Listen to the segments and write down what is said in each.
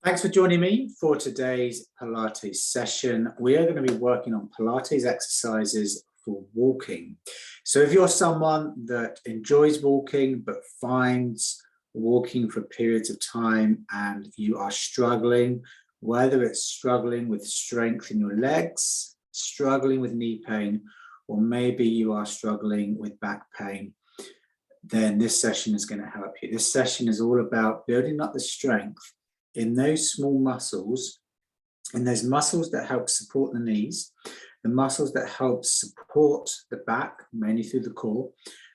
Thanks for joining me for today's Pilates session. We are going to be working on Pilates exercises for walking. So if you're someone that enjoys walking but finds walking for periods of time and you are struggling, whether it's struggling with strength in your legs, struggling with knee pain, or maybe you are struggling with back pain, then this session is going to help you. This session is all about building up the strength in those small muscles, and those muscles that help support the knees, the muscles that help support the back, mainly through the core.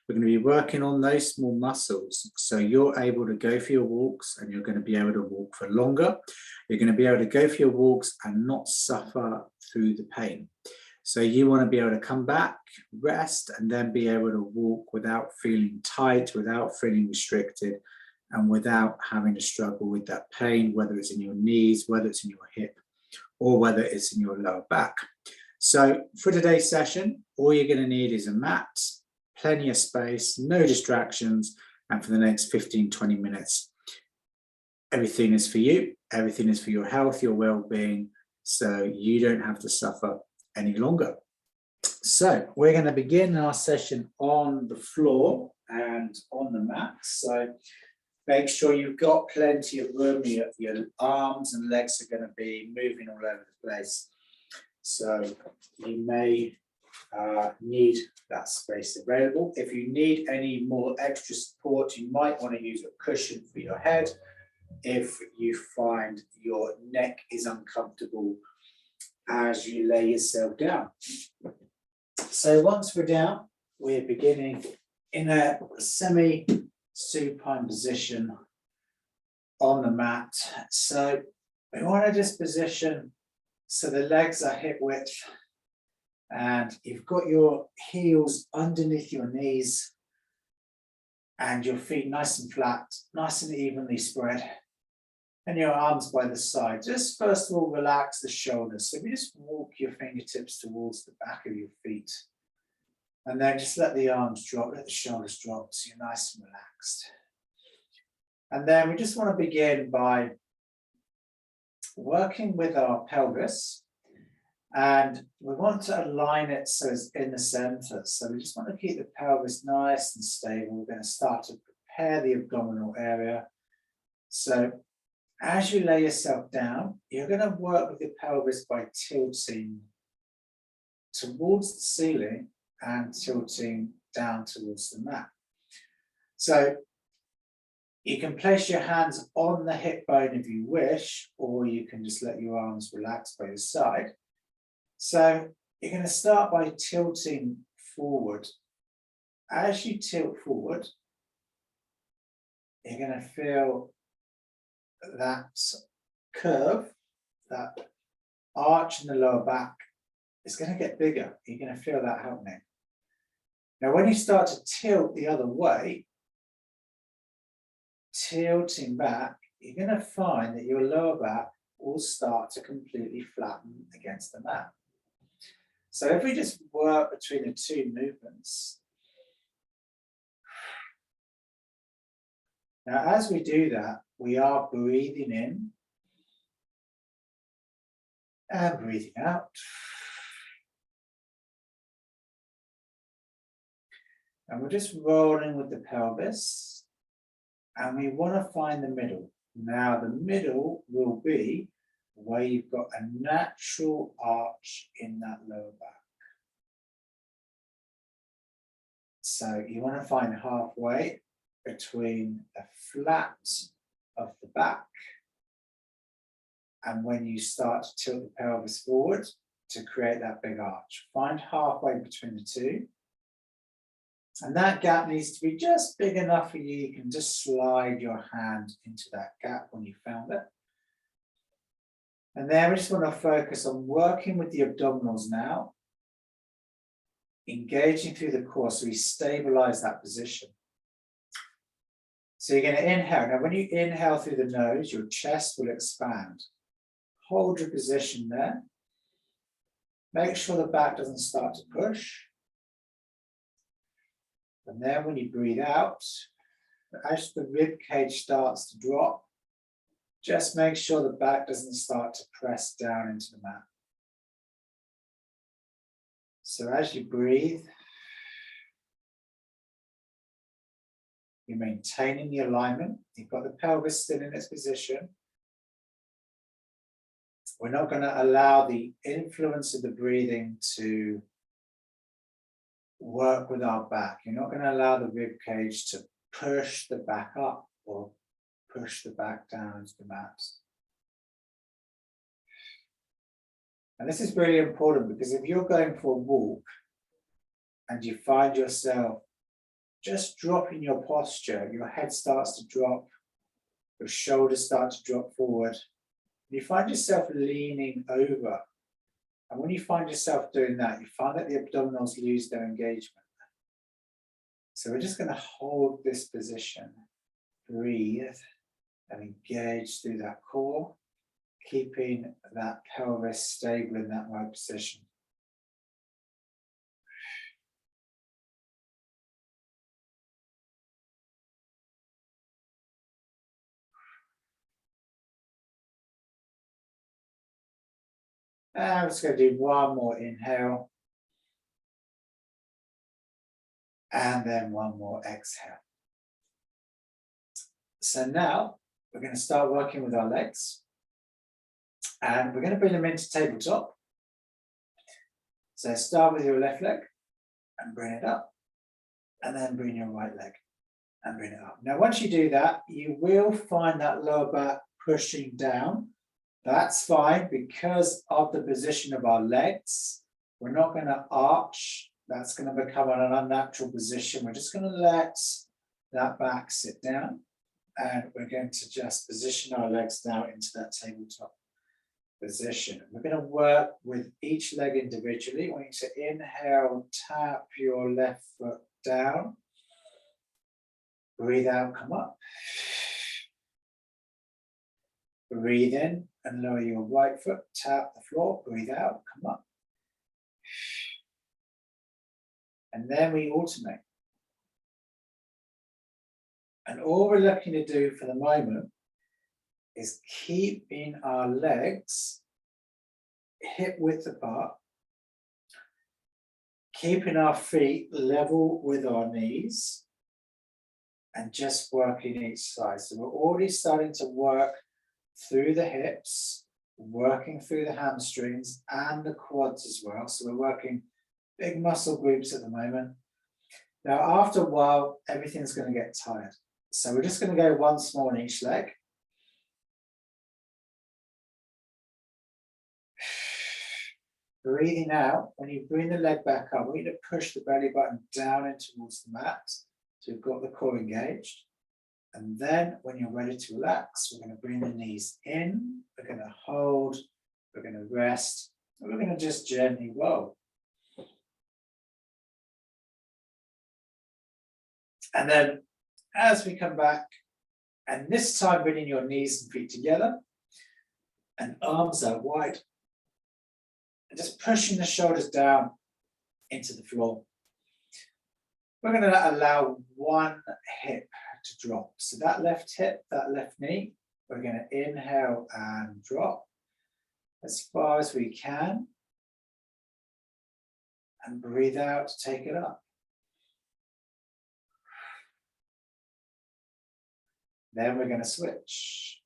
We're going to be working on those small muscles so you're able to go for your walks and you're going to be able to walk for longer. You're going to be able to go for your walks and not suffer through the pain. So you want to be able to come back, rest, and then be able to walk without feeling tight, without feeling restricted, and without having to struggle with that pain, whether it's in your knees, whether it's in your hip, or whether it's in your lower back. So for today's session, all you're going to need is a mat, plenty of space, no distractions, and for the next 15-20 minutes, everything is for you, everything is for your health, your well-being, so you don't have to suffer any longer. So we're going to begin our session on the floor and on the mat. So make sure you've got plenty of room. Your arms and legs are going to be moving all over the place. So you may need that space available. If you need any more extra support, you might want to use a cushion for your head if you find your neck is uncomfortable as you lay yourself down. So once we're down, we're beginning in a semi-supine position on the mat. So we want to just position so the legs are hip width and you've got your heels underneath your knees and your feet nice and flat, nice and evenly spread, and your arms by the side. Just first of all, relax the shoulders. So if you just walk your fingertips towards the back of your feet, and then just let the arms drop, let the shoulders drop, so you're nice and relaxed. And then we just want to begin by working with our pelvis, and we want to align it so it's in the center. So we just want to keep the pelvis nice and stable. We're going to start to prepare the abdominal area. So as you lay yourself down, you're going to work with the pelvis by tilting towards the ceiling and tilting down towards the mat. So you can place your hands on the hip bone if you wish, or you can just let your arms relax by your side. So you're going to start by tilting forward. As you tilt forward, you're going to feel that curve, that arch in the lower back is going to get bigger. You're going to feel that happening. Now, when you start to tilt the other way, tilting back, you're going to find that your lower back will start to completely flatten against the mat. So if we just work between the two movements. Now, as we do that, we are breathing in and breathing out. And we're just rolling with the pelvis, and we want to find the middle. Now, the middle will be where you've got a natural arch in that lower back. So you want to find halfway between the flat of the back and when you start to tilt the pelvis forward to create that big arch. Find halfway between the two. And that gap needs to be just big enough for you. You can just slide your hand into that gap when you found it. And then we just want to focus on working with the abdominals now, engaging through the core so we stabilize that position. So you're going to inhale. Now, when you inhale through the nose, your chest will expand. Hold your position there. Make sure the back doesn't start to push. And then when you breathe out, as the rib cage starts to drop, Just make sure the back doesn't start to press down into the mat. So as you breathe, you're maintaining the alignment. You've got the pelvis still in its position. We're not going to allow the influence of the breathing to work with our back. You're not going to allow the rib cage to push the back up or push the back down into the mat. And this is really important because if you're going for a walk and you find yourself just dropping your posture, your head starts to drop, your shoulders start to drop forward, you find yourself leaning over. And when you find yourself doing that, you find that the abdominals lose their engagement. So we're just going to hold this position, breathe, and engage through that core, keeping that pelvis stable in that right position. And I'm just going to do one more inhale. And then one more exhale. So now we're going to start working with our legs. And we're going to bring them into tabletop. So start with your left leg and bring it up. And then bring your right leg and bring it up. Now, once you do that, you will find that lower back pushing down. That's fine because of the position of our legs. We're not going to arch. That's going to become an unnatural position. We're just going to let that back sit down. And we're going to just position our legs now into that tabletop position. We're going to work with each leg individually. We need to inhale, tap your left foot down. Breathe out, come up. Breathe in and lower your right foot, tap the floor, breathe out, come up. And then we alternate. And all we're looking to do for the moment is keeping our legs hip width apart, keeping our feet level with our knees, and just working each side. So we're already starting to work through the hips, working through the hamstrings and the quads as well. So we're working big muscle groups at the moment. Now, after a while, everything's going to get tired. So we're just going to go once more on each leg. Breathing out, when you bring the leg back up, we need to push the belly button down in towards the mat. So we've got the core engaged. And then when you're ready to relax, we're going to bring the knees in, we're going to hold, we're going to rest, and we're going to just gently roll. And then as we come back, and this time bringing your knees and feet together, and arms out wide, and just pushing the shoulders down into the floor. We're going to allow one hip to drop. So that left hip, that left knee, we're going to inhale and drop as far as we can. And breathe out to take it up. Then we're going to switch.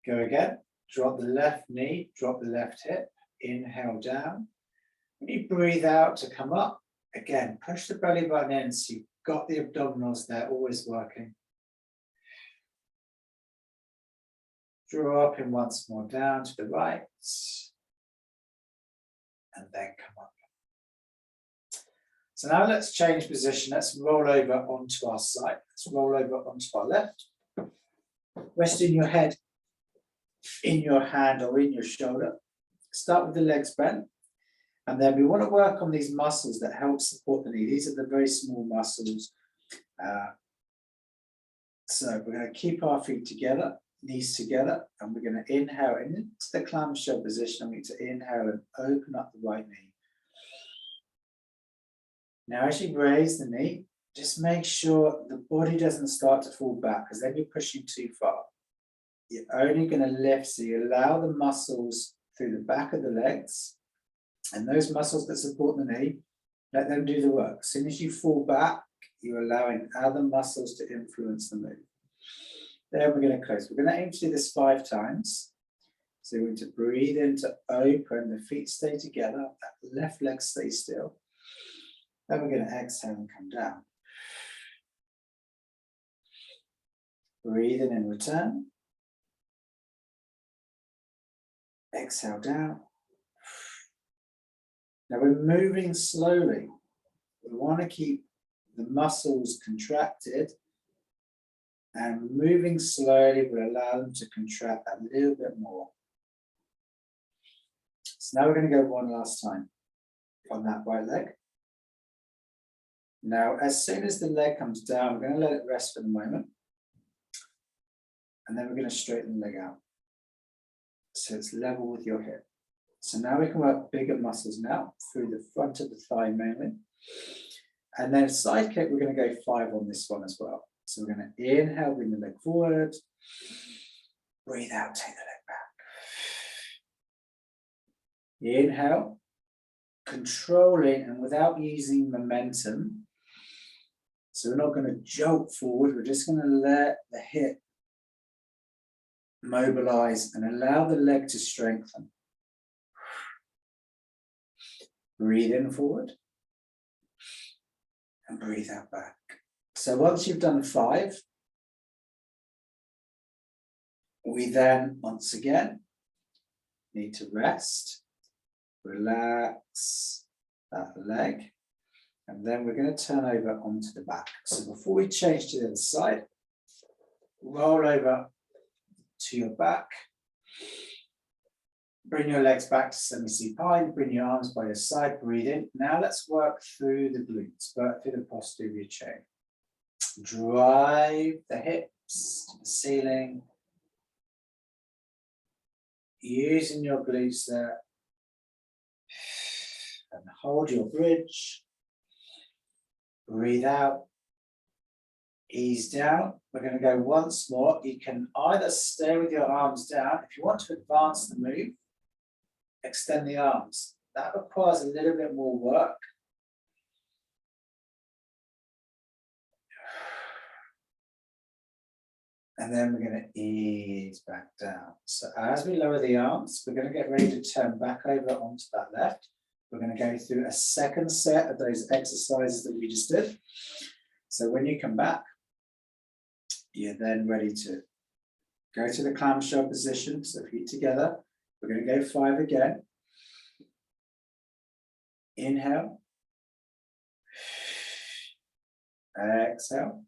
Go again. Drop the left knee, drop the left hip, inhale down. When you breathe out to come up, again, push the belly button in so you've got the abdominals there, always working. Drop in once more down to the right, and then come up. So now let's change position. Let's roll over onto our side. Let's roll over onto our left. Resting your head in your hand or in your shoulder. Start with the legs bent. And then we want to work on these muscles that help support the knee. These are the very small muscles. So we're going to keep our feet together, knees together, and we're going to inhale into the clamshell position. We need to inhale and open up the right knee. Now, as you raise the knee, just make sure the body doesn't start to fall back, because then you're pushing too far. You're only going to lift, so you allow the muscles through the back of the legs, and those muscles that support the knee, let them do the work. As soon as you fall back, you're allowing other muscles to influence the move. Then we're going to close. We're going to aim to do this 5 times. So we're going to breathe in to open, the feet stay together, that left leg stays still. Then we're going to exhale and come down. Breathe in and return. Exhale down. Now we're moving slowly. We want to keep the muscles contracted, and moving slowly will allow them to contract a little bit more. So now we're going to go one last time on that right leg. Now, as soon as the leg comes down, we're going to let it rest for the moment. And then we're going to straighten the leg out, so it's level with your hip. So now we can work bigger muscles now through the front of the thigh mainly. And then side kick, we're going to go 5 on this one as well. So we're going to inhale, bring the leg forward. Breathe out, take the leg back. Inhale, controlling and without using momentum. So we're not going to jolt forward, we're just going to let the hip mobilize and allow the leg to strengthen. Breathe in forward and breathe out back. So once you've done 5, we then once again need to rest, relax that leg, and then we're going to turn over onto the back. So before we change to the other side, roll over to your back. Bring your legs back to semi-supine, bring your arms by your side, breathe in. Now let's work through the glutes, work through the posterior chain. Drive the hips to the ceiling. Using your glutes there. And hold your bridge. Breathe out. Ease down. We're going to go once more. You can either stay with your arms down. If you want to advance the move, extend the arms. That requires a little bit more work. And then we're going to ease back down. So as we lower the arms, we're going to get ready to turn back over onto that left. We're going to go through a second set of those exercises that we just did. So when you come back, you're then ready to go to the clamshell position. So feet together. We're going to go 5 again. Inhale. Exhale.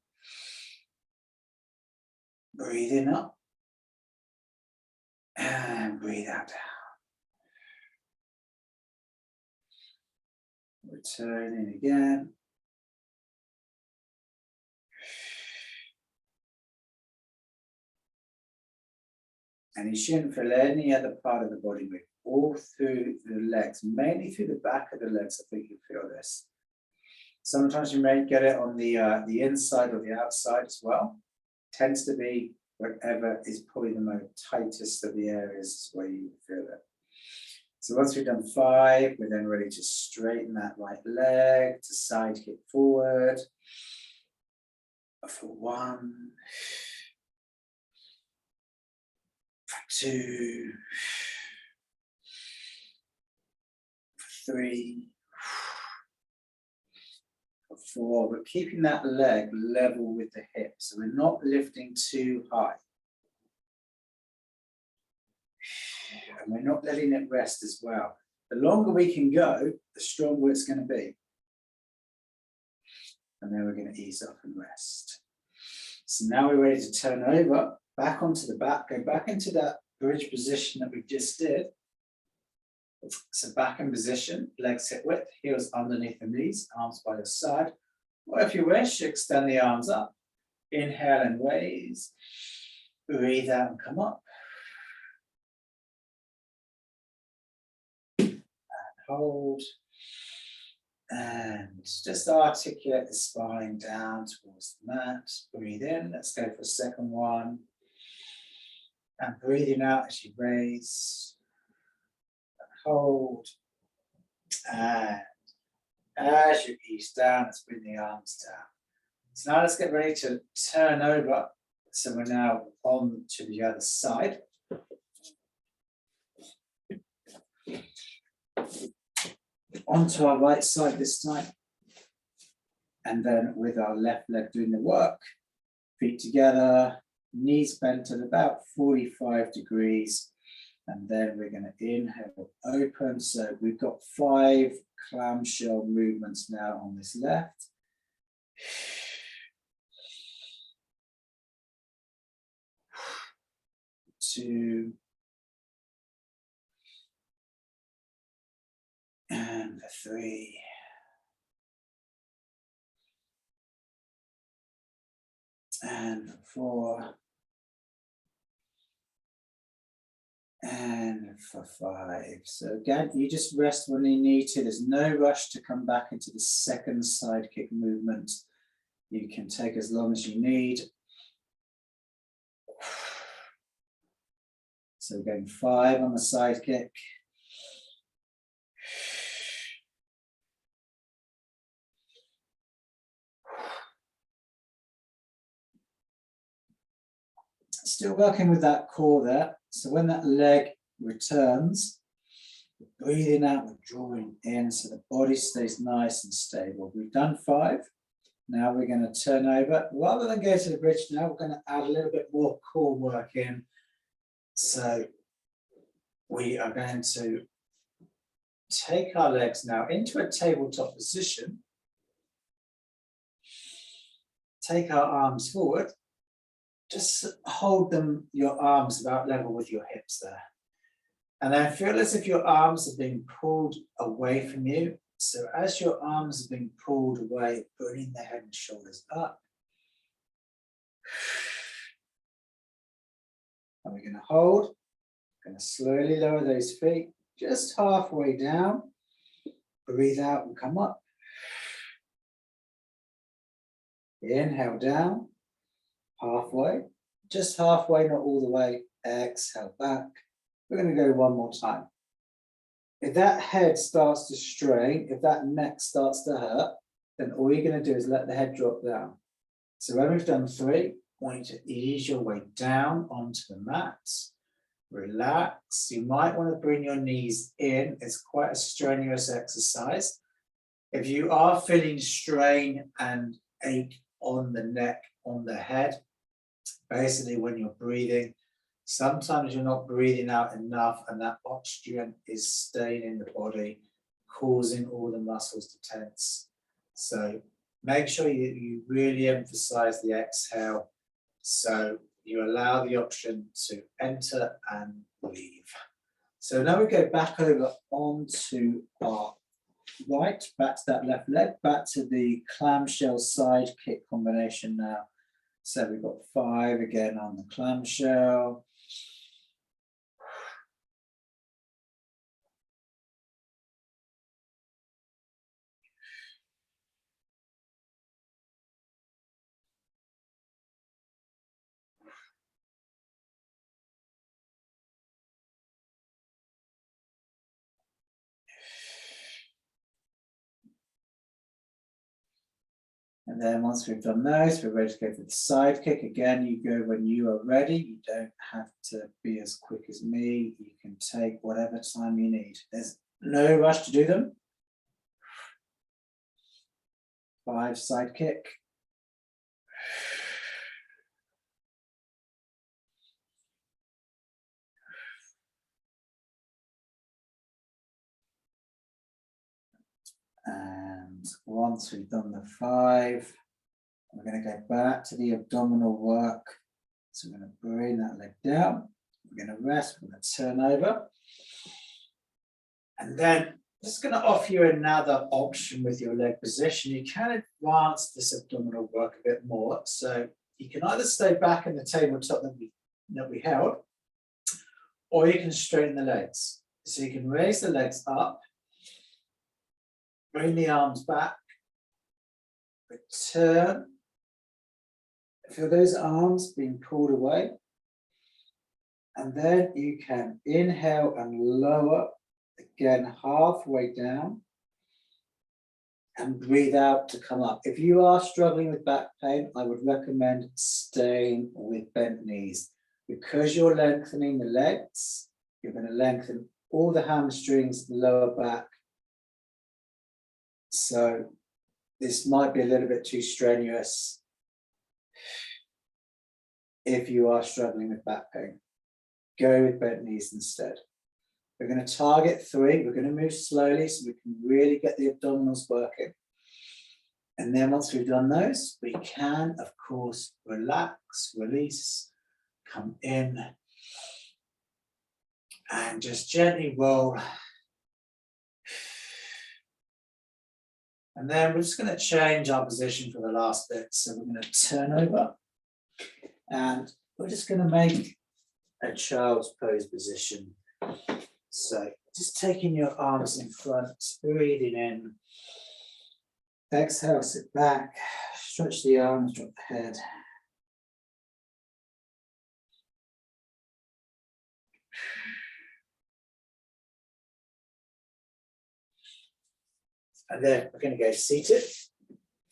Breathe in up. And breathe out down. Return in again. And you shouldn't feel any other part of the body move, all through the legs, mainly through the back of the legs. I think you feel this. Sometimes you may get it on the inside or the outside as well. Tends to be whatever is probably the most tightest of the areas where you feel it. So once we've done 5, we're then ready to straighten that right leg to side kick forward. For 1. For 2. For 3. For 4. But keeping that leg level with the hip, so we're not lifting too high. And we're not letting it rest as well. The longer we can go, the stronger it's going to be. And then we're going to ease off and rest. So now we're ready to turn over, back onto the back, go back into that bridge position that we just did. So back in position, legs hip width, heels underneath the knees, arms by your side. Or if you wish, extend the arms up. Inhale and raise. Breathe out and come up. Hold, And just articulate the spine down towards the mat. Breathe in. Let's go for a second one. And breathing out as you raise. Hold. And as you ease down, let's bring the arms down. So now let's get ready to turn over. So we're now on to the other side. Onto our right side this time. And then with our left leg doing the work. Feet together, knees bent at about 45 degrees. And then we're going to inhale, open. So we've got 5 clamshell movements now on this left. 2. And 3. And 4. And for 5. So again, you just rest when you need to. There's no rush to come back into the second side kick movement. You can take as long as you need. So going 5 on the side kick. Still working with that core there. So when that leg returns, breathing out, we're drawing in so the body stays nice and stable. We've done 5. Now we're going to turn over. Rather than go to the bridge now, we're going to add a little bit more core work in. So we are going to take our legs now into a tabletop position. Take our arms forward. Just hold them, your arms about level with your hips there. And then feel as if your arms are being pulled away from you. So as your arms are being pulled away, bringing the head and shoulders up. And we're going to hold. We're going to slowly lower those feet, just halfway down. Breathe out and come up. Inhale down. Halfway, just halfway, not all the way. Exhale back. We're going to go one more time. If that head starts to strain, if that neck starts to hurt, then all you're going to do is let the head drop down. So when we've done 3, I want you to ease your way down onto the mat. Relax. You might want to bring your knees in. It's quite a strenuous exercise. If you are feeling strain and ache on the neck, on the head, basically when you're breathing, sometimes you're not breathing out enough and that oxygen is staying in the body, causing all the muscles to tense. So make sure you really emphasize the exhale so you allow the oxygen to enter and leave. So now we go back over onto our right, back to that left leg, back to the clamshell side kick combination now. So we've got 5 again on the clamshell. And then once we've done those, we're ready to go for the side kick. Again, you go when you are ready. You don't have to be as quick as me. You can take whatever time you need. There's no rush to do them. 5 side kick. And once we've done the 5, we're going to go back to the abdominal work. So we're going to bring that leg down. We're going to rest. We're going to turn over. And then I'm just going to offer you another option with your leg position. You can advance this abdominal work a bit more. So you can either stay back in the tabletop that we held, or you can straighten the legs. So you can raise the legs up. Bring the arms back, return. Feel those arms being pulled away. And then you can inhale and lower, again, halfway down. And breathe out to come up. If you are struggling with back pain, I would recommend staying with bent knees. Because you're lengthening the legs, you're going to lengthen all the hamstrings, the lower back. So this might be a little bit too strenuous if you are struggling with back pain. Go with bent knees instead. We're going to target 3. We're going to move slowly so we can really get the abdominals working. And then once we've done those, we can, of course, relax, release, come in, and just gently roll. And then we're just going to change our position for the last bit. So we're going to turn over, and we're just going to make a child's pose position. So just taking your arms in front, breathing in. Exhale, sit back, stretch the arms, drop the head. And then we're going to go seated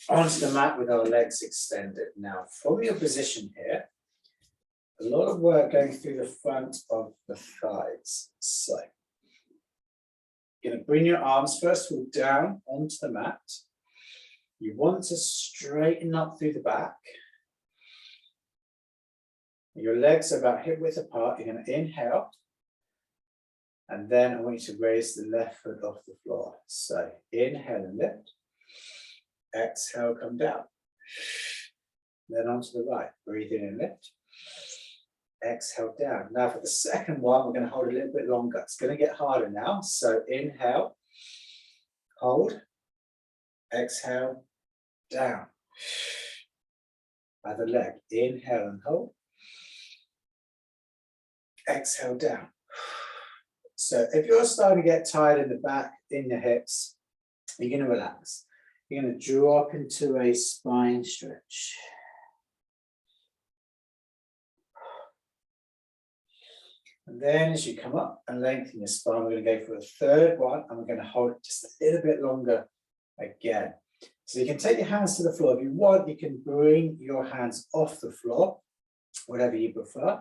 onto the mat with our legs extended. Now, from your position here, a lot of work going through the front of the thighs. So you're going to bring your arms first of all down onto the mat. You want to straighten up through the back. Your legs are about hip width apart. You're going to inhale. And then I want you to raise the left foot off the floor. So inhale and lift. Exhale, come down. Then onto the right. Breathe in and lift. Exhale down. Now for the second one, we're going to hold a little bit longer. It's going to get harder now. So inhale, hold, exhale, down. Other leg, inhale and hold. Exhale down. So if you're starting to get tired in the back, in the hips, you're going to relax. You're going to drop into a spine stretch. And then as you come up and lengthen your spine, we're going to go for a third one, and we're going to hold it just a little bit longer again. So you can take your hands to the floor. If you want, you can bring your hands off the floor, whatever you prefer.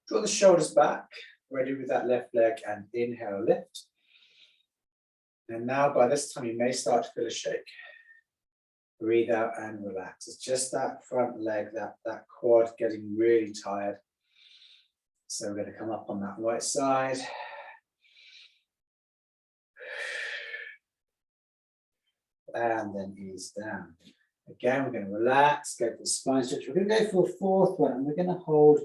Draw the shoulders back, ready with that left leg, and inhale, lift. And now by this time, you may start to feel a shake. Breathe out and relax. It's just that front leg, that quad getting really tired. So we're going to come up on that right side. And then ease down. Again, we're going to relax, go for the spine stretch. We're going to go for a fourth one, and we're going to hold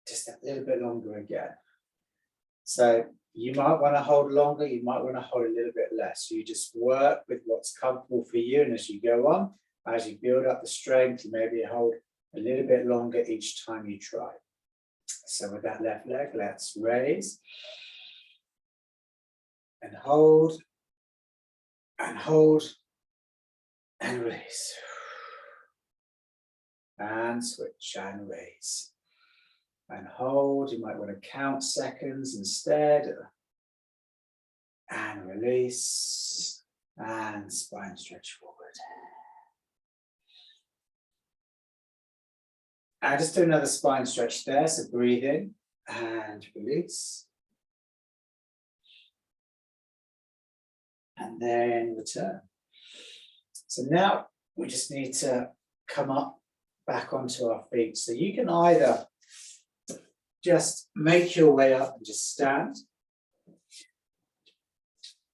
just a little bit longer again. So you might want to hold longer, you might want to hold a little bit less. You just work with what's comfortable for you, and as you go on, as you build up the strength, you maybe hold a little bit longer each time you try. So with that left leg, let's raise and hold and hold and release. And switch and raise. And hold. You might want to count seconds instead. And release. And spine stretch forward. And just do another spine stretch there. So breathe in and release. And then return. So now we just need to come up back onto our feet. So you can either just make your way up and just stand,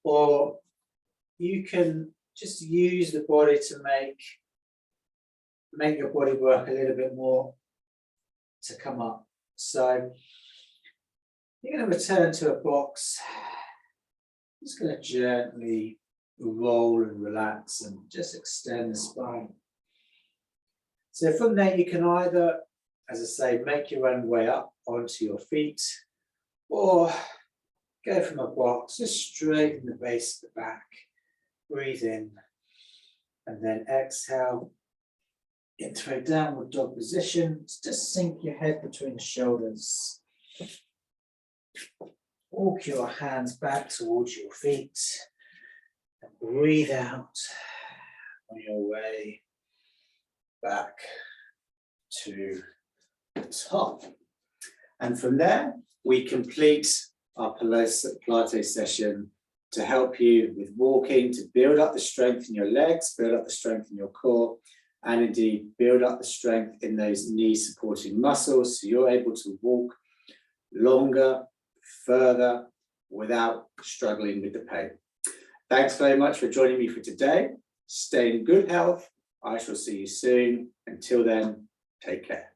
or you can just use the body to make your body work a little bit more to come up. So you're going to return to a box. I'm just going to gently roll and relax and just extend the spine. So from there, you can either, as I say, make your own way up onto your feet, or go from a box, just straighten the base of the back, breathe in, and then exhale into a downward dog position. Just sink your head between the shoulders. Walk your hands back towards your feet, and breathe out on your way back to the top. And from there, we complete our Pilates session to help you with walking, to build up the strength in your legs, build up the strength in your core, and indeed build up the strength in those knee supporting muscles so you're able to walk longer, further, without struggling with the pain. Thanks very much for joining me for today. Stay in good health. I shall see you soon. Until then, take care.